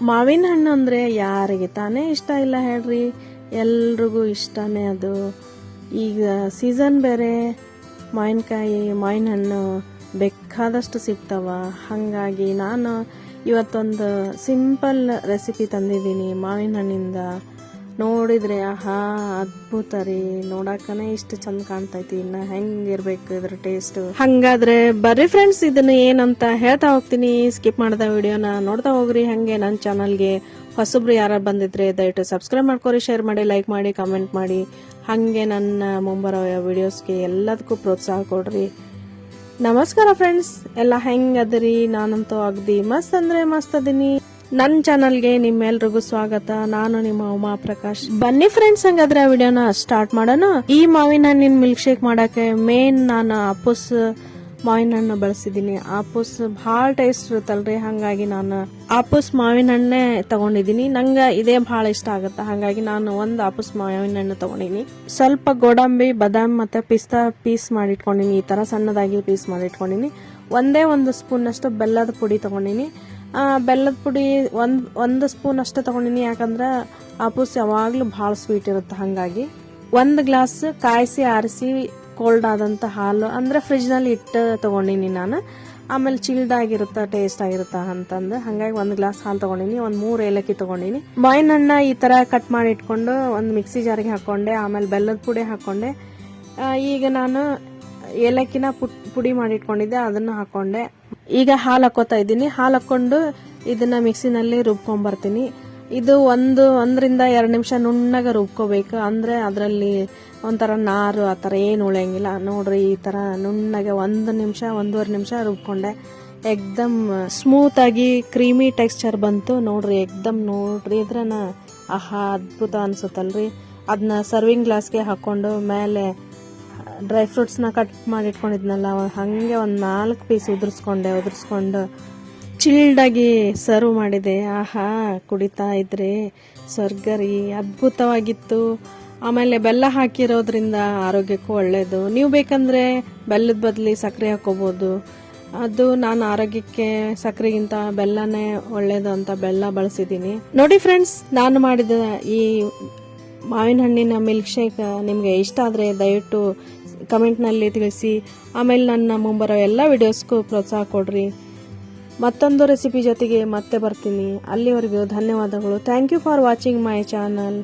ಮಾವಿನ ಹಣ್ಣು ಅಂದರೆ ಯಾರಿಗೆ ತಾನೇ ಇಷ್ಟ ಇಲ್ಲ ಹೇಳ್ರಿ, ಎಲ್ರಿಗೂ ಇಷ್ಟನೇ ಅದು. ಈಗ ಸೀಸನ್ ಬೇರೆ, ಮಾವಿನ ಹಣ್ಣು ಬೇಕಾದಷ್ಟು ಸಿಗ್ತಾವ. ಹಾಗಾಗಿ ನಾನು ಇವತ್ತೊಂದು ಸಿಂಪಲ್ ರೆಸಿಪಿ ತಂದಿದ್ದೀನಿ ಮಾವಿನ ಹಣ್ಣಿಂದ. ನೋಡಿದ್ರೆ ಆಹಾ ಅದ್ಭುತ ರೀ, ನೋಡಾಕನೇ ಇಷ್ಟು ಚಂದ ಕಾಣ್ತೈತಿ, ಇನ್ನ ಹೆಂಗಿರ್ಬೇಕು ಇದ್ರ ಟೇಸ್ಟ್. ಹಂಗಾದ್ರೆ ಬರ್ರಿ ಫ್ರೆಂಡ್ಸ್, ಇದನ್ನ ಏನಂತ ಹೇಳ್ತಾ ಹೋಗ್ತೀನಿ. ಸ್ಕಿಪ್ ಮಾಡಿದ ವಿಡಿಯೋನ ನೋಡ್ತಾ ಹೋಗ್ರಿ. ಹಂಗೆ ನನ್ನ ಚಾನಲ್ಗೆ ಹೊಸಬ್ರು ಯಾರು ಬಂದಿದ್ರೆ ದಯವಿಟ್ಟು ಸಬ್ಸ್ಕ್ರೈಬ್ ಮಾಡ್ಕೊರಿ, ಶೇರ್ ಮಾಡಿ, ಲೈಕ್ ಮಾಡಿ, ಕಮೆಂಟ್ ಮಾಡಿ. ಹಾಗೆ ನನ್ನ ಮುಂಬರೋ ವಿಡಿಯೋಸ್ಗೆ ಎಲ್ಲದಕ್ಕೂ ಪ್ರೋತ್ಸಾಹ ಕೊಡ್ರಿ. ನಮಸ್ಕಾರ ಫ್ರೆಂಡ್ಸ್, ಎಲ್ಲ ಹೆಂಗದ್ರಿ? ನಾನಂತೂ ಅಗ್ದಿ ಮಸ್ತ್ ಅಂದ್ರೆ ಮಸ್ತ್ ಅದೀನಿ. ನನ್ನ ಚಾನಲ್ಗೆ ನಿಮ್ಮೆಲ್ರಿಗೂ ಸ್ವಾಗತ. ನಾನು ನಿಮ್ಮ ಉಮಾ ಪ್ರಕಾಶ್. ಬನ್ನಿ ಫ್ರೆಂಡ್ಸ್, ಹಂಗಾದ್ರೆ ವಿಡಿಯೋನ ಸ್ಟಾರ್ಟ್ ಮಾಡೋಣ. ಈ ಮಾವಿನ ಹಣ್ಣಿನ ಮಿಲ್ಕ್ ಶೇಕ್ ಮಾಡಕ್ಕೆ ಮೇನ್ ನಾನು ಆಪೂಸ್ ಮಾವಿನ ಹಣ್ಣು ಬಳಸಿದೀನಿ. ಆಪೂಸ್ ಭಾಳ ಟೇಸ್ಟ್ ಇರುತ್ತಲ್ರಿ, ಹಂಗಾಗಿ ನಾನು ಆಪೂಸ್ ಮಾವಿನ ಹಣ್ಣೆ ತಗೊಂಡಿದೀನಿ. ನಂಗೆ ಇದೇ ಭಾಳ ಇಷ್ಟ ಆಗುತ್ತೆ, ಹಾಗಾಗಿ ನಾನು ಒಂದು ಆಪೂಸ್ ಮಾವಿನ ಹಣ್ಣು ತಗೊಂಡಿನಿ. ಸ್ವಲ್ಪ ಗೋಡಂಬಿ, ಬಾದಾಮ್ ಮತ್ತೆ ಪಿಸ್ತಾ ಪೀಸ್ ಮಾಡಿಟ್ಕೊಂಡಿನಿ. ಈ ತರ ಸಣ್ಣದಾಗಿ ಪೀಸ್ ಮಾಡಿಟ್ಕೊಂಡಿನಿ. ಒಂದು ಸ್ಪೂನ್ ಅಷ್ಟು ಬೆಲ್ಲದ ಪುಡಿ ತಗೊಂಡಿನಿ. ಬೆಲ್ಲದ ಪುಡಿ ಒಂದು ಸ್ಪೂನ್ ಅಷ್ಟೇ ತಗೊಂಡಿನಿ, ಯಾಕಂದ್ರೆ ಆಪೂಸ್ ಯಾವಾಗ್ಲೂ ಭಾಳ ಸ್ವೀಟ್ ಇರುತ್ತೆ. ಹಾಗಾಗಿ 1 ಗ್ಲಾಸ್ ಕಾಯಿಸಿ ಆರಿಸಿ ಕೋಲ್ಡ್ ಆದಂತ ಹಾಲು, ಅಂದ್ರೆ ಫ್ರಿಜ್ ನಲ್ಲಿ ಇಟ್ಟು ತಗೊಂಡಿನಿ ನಾನು. ಆಮೇಲೆ ಚಿಲ್ಡ್ ಆಗಿರುತ್ತ, ಟೇಸ್ಟ್ ಆಗಿರುತ್ತ ಅಂತಂದು ಹಂಗಾಗಿ 1 ಗ್ಲಾಸ್ ಹಾಲು ತಗೊಂಡಿನಿ. 3 ಏಲಕ್ಕಿ ತಗೊಂಡಿನಿ. ಮಾವಿನ ಹಣ್ಣ ಈ ತರ ಕಟ್ ಮಾಡಿ ಇಟ್ಕೊಂಡು ಒಂದು ಮಿಕ್ಸಿ ಜಾರಿಗೆ ಹಾಕೊಂಡೆ. ಆಮೇಲೆ ಬೆಲ್ಲದ ಪುಡಿ ಹಾಕೊಂಡೆ. ಈಗ ನಾನು ಏಲಕ್ಕಿನ ಪುಡಿ ಮಾಡಿ ಇಟ್ಕೊಂಡಿದ್ದೆ, ಅದನ್ನ ಹಾಕೊಂಡೆ. ಈಗ ಹಾಲು ಹಾಕೋತಾ ಇದ್ದೀನಿ. ಹಾಲು ಹಾಕೊಂಡು ಇದನ್ನ ಮಿಕ್ಸಿನಲ್ಲಿ ರುಬ್ಕೊಂಡ್ ಬರ್ತೀನಿ. ಇದು 1-2 ನಿಮಿಷ ನುಣ್ಣಗ ರುಬ್ಕೋಬೇಕು, ಅಂದ್ರೆ ಅದರಲ್ಲಿ ಒಂಥರ ನಾರು ಆ ಥರ ಏನು ಉಳಿಯಂಗಿಲ್ಲ. ನೋಡ್ರಿ, ಈ ತರ ನುಣ್ಣಗ 1 ನಿಮಿಷ 1.5 ನಿಮಿಷ ರುಬ್ಕೊಂಡೆ. ಎಕ್ದಮ್ ಸ್ಮೂತ್ ಆಗಿ ಕ್ರೀಮಿ ಟೆಕ್ಸ್ಚರ್ ಬಂತು. ನೋಡ್ರಿ, ನೋಡ್ರಿ ಇದ್ರನ ಆಹಾ ಅದ್ಭುತ ಅನ್ಸುತ್ತಲ್ರಿ. ಅದನ್ನ ಸರ್ವಿಂಗ್ ಗ್ಲಾಸ್ಗೆ ಹಾಕೊಂಡು ಮೇಲೆ ಡ್ರೈ ಫ್ರೂಟ್ಸ್ನ ಕಟ್ ಮಾಡಿ ಇಟ್ಕೊಂಡಿದ್ನಲ್ಲ, ಹಂಗೆ 4 ಪೀಸ್ ಉದುರಿಸ್ಕೊಂಡು ಚಿಲ್ಡಾಗಿ ಸರ್ವ್ ಮಾಡಿದೆ. ಆಹಾ ಕುಡಿತಾ ಇದ್ರೆ ಸ್ವರ್ಗ ರೀ, ಅದ್ಭುತವಾಗಿತ್ತು. ಆಮೇಲೆ ಬೆಲ್ಲ ಹಾಕಿರೋದ್ರಿಂದ ಆರೋಗ್ಯಕ್ಕೂ ಒಳ್ಳೇದು. ನೀವು ಬೇಕಂದ್ರೆ ಬೆಲ್ಲದ ಬದಲಿ ಸಕ್ಕರೆ ಹಾಕೋಬಹುದು. ಅದು ನಾನು ಆರೋಗ್ಯಕ್ಕೆ ಸಕ್ಕರೆಗಿಂತ ಬೆಲ್ಲನೇ ಒಳ್ಳೇದು ಅಂತ ಬೆಲ್ಲ ಬಳಸಿದ್ದೀನಿ. ನೋಡಿ ಫ್ರೆಂಡ್ಸ್, ನಾನು ಮಾಡಿದ ಈ ಮಾವಿನ ಹಣ್ಣಿನ ಮಿಲ್ಕ್ ಶೇಕ್ ನಿಮಗೆ ಇಷ್ಟ ಆದರೆ ದಯವಿಟ್ಟು ಕಮೆಂಟ್ನಲ್ಲಿ ತಿಳಿಸಿ. ಆಮೇಲೆ ನನ್ನ ಮುಂಬರೋ ಎಲ್ಲ ವಿಡಿಯೋಸ್ಗೂ ಪ್ರೋತ್ಸಾಹ ಕೊಡ್ರಿ. ಮತ್ತೊಂದು ರೆಸಿಪಿ ಜೊತೆಗೆ ಮತ್ತೆ ಬರ್ತೀನಿ. ಅಲ್ಲಿವರೆಗೂ ಧನ್ಯವಾದಗಳು. Thank you for watching my channel.